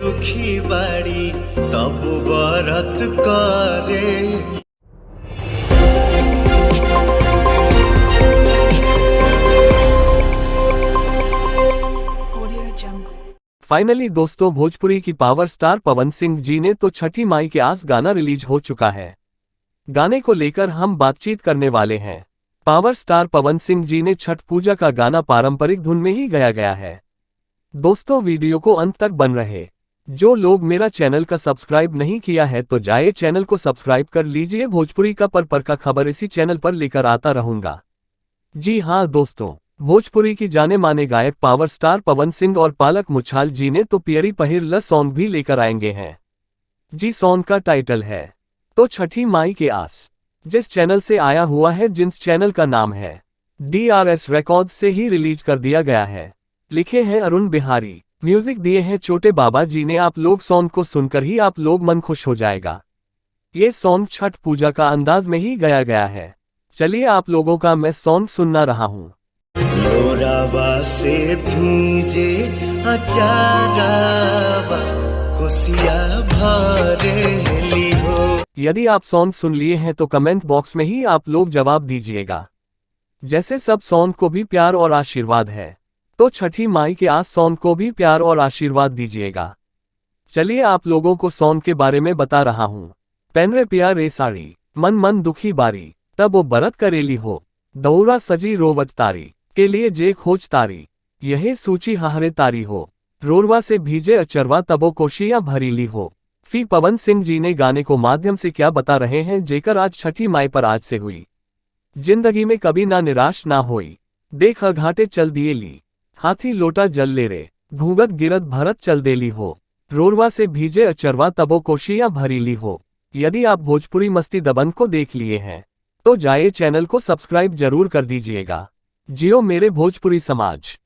दुखी बाड़ी तब बरत करे। फाइनली दोस्तों, भोजपुरी की पावर स्टार पवन सिंह जी ने तो छठी माई के आस गाना रिलीज हो चुका है। गाने को लेकर हम बातचीत करने वाले हैं। पावर स्टार पवन सिंह जी ने छठ पूजा का गाना पारंपरिक धुन में ही गाया गया है। दोस्तों, वीडियो को अंत तक बन रहे। जो लोग मेरा चैनल का सब्सक्राइब नहीं किया है तो जाए चैनल को सब्सक्राइब कर लीजिए। भोजपुरी का पर का खबर इसी चैनल पर लेकर आता रहूंगा। जी हाँ दोस्तों, भोजपुरी की जाने माने गायक पावर स्टार पवन सिंह और पालक मुछाल जी ने तो पियरी पहिर ल सॉन्ग भी लेकर आएंगे हैं। जी सॉन्ग का टाइटल है तो छठी माई के आस, जिस चैनल से आया हुआ है, जिस चैनल का नाम है DRS रिकॉर्ड्स से ही रिलीज कर दिया गया है। लिखे हैं अरुण बिहारी, म्यूजिक दिए हैं छोटे बाबा जी ने। आप लोग सॉन्ग को सुनकर ही आप लोग मन खुश हो जाएगा। ये सॉन्ग छठ पूजा का अंदाज में ही गाया गया है। चलिए आप लोगों का मैं सॉन्ग सुनना रहा हूँ। लोरावा से भीजे अचारावा कुसिया भरेली हो। यदि आप सॉन्ग सुन लिए हैं तो कमेंट बॉक्स में ही आप लोग जवाब दीजिएगा। जैसे सब सॉन्ग को भी प्यार और आशीर्वाद है तो छठी माई के आस सॉन्ग को भी प्यार और आशीर्वाद दीजिएगा। चलिए आप लोगों को सॉन्ग के बारे में बता रहा हूँ। पहनरे पिया रे साड़ी, मन मन दुखी बारी, तब वो बरत करेली हो, दौरा सजी रोवत तारी, के लिए जे खोज तारी, यही सूची हहरे तारी हो, रोरवा से भीजे अचरवा तबो कोशियां भरीली हो। फी पवन सिंह जी ने गाने को माध्यम से क्या बता रहे हैं, जेकर आज छठी माई पर आज से हुई जिंदगी में कभी ना निराश ना होई, देख घाटे चल दिए ली, हाथी लोटा जल ले रे, घूंगत गिरत भरत चल देली हो, रोरवा से भीजे अचरवा तबो कोशियां भरीली हो। यदि आप भोजपुरी मस्ती दबंग को देख लिए हैं तो जाए चैनल को सब्सक्राइब जरूर कर दीजिएगा। जियो मेरे भोजपुरी समाज।